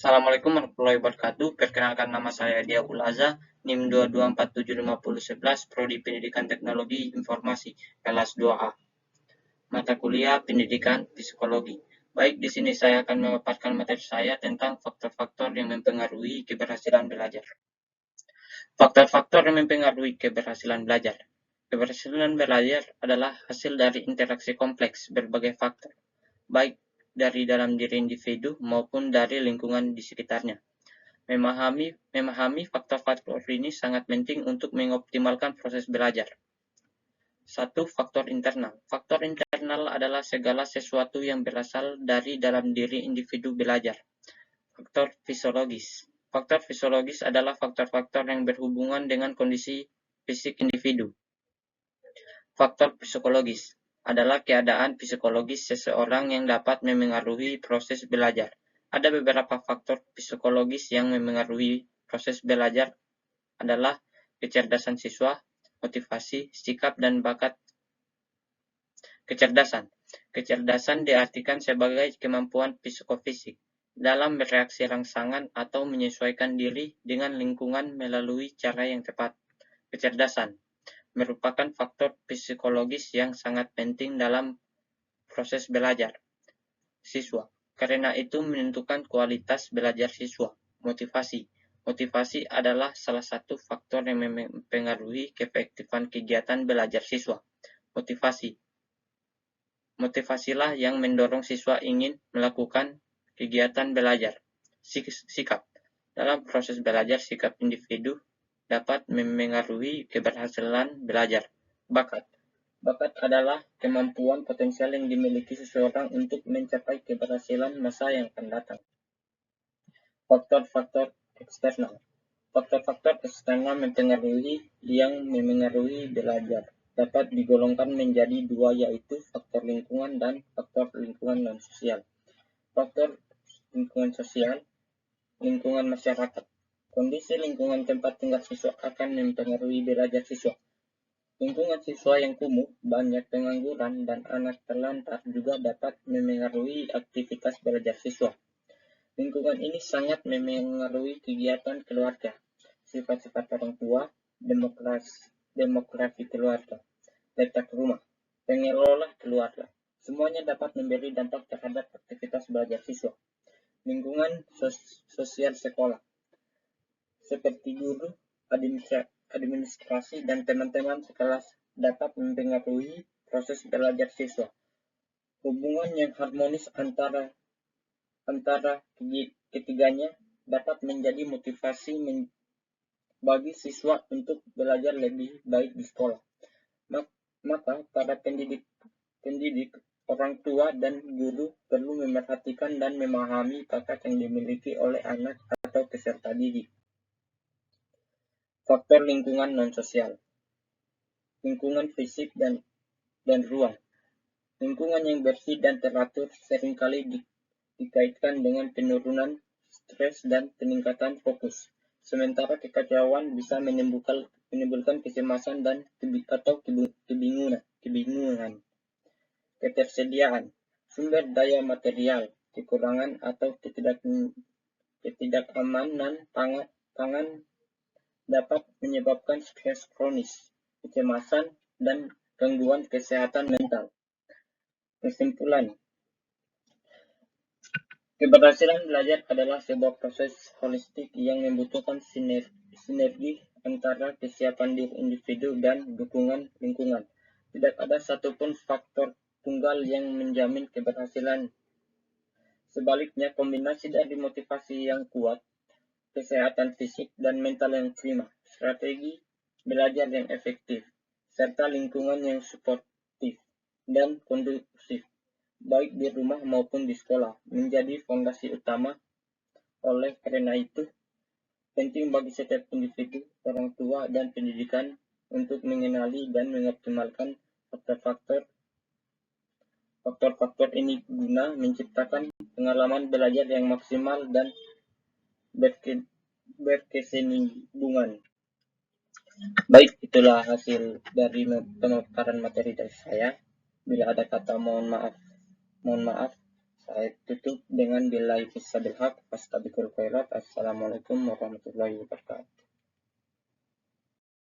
Assalamualaikum warahmatullahi wabarakatuh. Perkenalkan, nama saya Dia Ulaza, NIM 224705011, Prodi Pendidikan Teknologi Informasi, kelas 2A. Mata kuliah Pendidikan Psikologi. Baik, di sini saya akan memaparkan materi saya tentang faktor-faktor yang mempengaruhi keberhasilan belajar. Faktor-faktor yang mempengaruhi keberhasilan belajar. Keberhasilan belajar adalah hasil dari interaksi kompleks berbagai faktor, baik dari dalam diri individu maupun dari lingkungan di sekitarnya. Memahami faktor-faktor ini sangat penting untuk mengoptimalkan proses belajar. 1. Faktor internal. Faktor internal adalah segala sesuatu yang berasal dari dalam diri individu belajar. Faktor fisiologis. Faktor fisiologis adalah faktor-faktor yang berhubungan dengan kondisi fisik individu. Faktor psikologis adalah keadaan psikologis seseorang yang dapat memengaruhi proses belajar. Ada beberapa faktor psikologis yang memengaruhi proses belajar adalah kecerdasan siswa, motivasi, sikap, dan bakat. Kecerdasan. Kecerdasan diartikan sebagai kemampuan psikofisik dalam bereaksi rangsangan atau menyesuaikan diri dengan lingkungan melalui cara yang tepat. Kecerdasan merupakan faktor psikologis yang sangat penting dalam proses belajar siswa, karena itu menentukan kualitas belajar siswa. Motivasi. Motivasi adalah salah satu faktor yang mempengaruhi keefektifan kegiatan belajar siswa. Motivasilah yang mendorong siswa ingin melakukan kegiatan belajar. Sikap. Dalam proses belajar, sikap individu dapat memengaruhi keberhasilan belajar. Bakat. Bakat adalah kemampuan potensial yang dimiliki seseorang untuk mencapai keberhasilan masa yang akan datang. Faktor-faktor eksternal. Faktor-faktor eksternal yang memengaruhi belajar dapat digolongkan menjadi dua, yaitu faktor lingkungan dan faktor lingkungan non-sosial. Faktor lingkungan sosial, lingkungan masyarakat. Kondisi lingkungan tempat tinggal siswa akan mempengaruhi belajar siswa. Lingkungan siswa yang kumuh, banyak pengangguran, dan anak terlantar juga dapat memengaruhi aktivitas belajar siswa. Lingkungan ini sangat memengaruhi kegiatan keluarga, sifat-sifat orang tua, demografi keluarga, letak rumah, pengelola keluarga. Semuanya dapat memberi dampak terhadap aktivitas belajar siswa. Lingkungan sosial sekolah, seperti guru, administrasi, dan teman-teman sekelas dapat mempengaruhi proses belajar siswa. Hubungan yang harmonis antara ketiganya dapat menjadi motivasi bagi siswa untuk belajar lebih baik di sekolah. Maka para pendidik, orang tua, dan guru perlu memerhatikan dan memahami bakat yang dimiliki oleh anak atau peserta didik. Faktor lingkungan non-sosial. Lingkungan fisik dan ruang. Lingkungan yang bersih dan teratur seringkali dikaitkan dengan penurunan stres dan peningkatan fokus. Sementara kekacauan bisa menimbulkan kecemasan atau kebingungan. Ketersediaan sumber daya material, kekurangan atau ketidakamanan pangan dapat menyebabkan stres kronis, kecemasan, dan gangguan kesehatan mental. Kesimpulan, keberhasilan belajar adalah sebuah proses holistik yang membutuhkan sinergi antara kesiapan diri individu dan dukungan lingkungan. Tidak ada satupun faktor tunggal yang menjamin keberhasilan. Sebaliknya, kombinasi dari motivasi yang kuat, kesehatan fisik dan mental yang prima, strategi belajar yang efektif, serta lingkungan yang suportif dan kondusif, baik di rumah maupun di sekolah, menjadi fondasi utama. Oleh karena itu, penting bagi setiap individu, orang tua, dan pendidikan untuk mengenali dan mengoptimalkan faktor-faktor ini guna menciptakan pengalaman belajar yang maksimal dan berkesinambungan. Baik, itulah hasil dari pemaparan materi dari saya. Bila ada kata mohon maaf. Saya tutup dengan billahi fissabil haq, fastabiqul khairat. Assalamualaikum warahmatullahi wabarakatuh.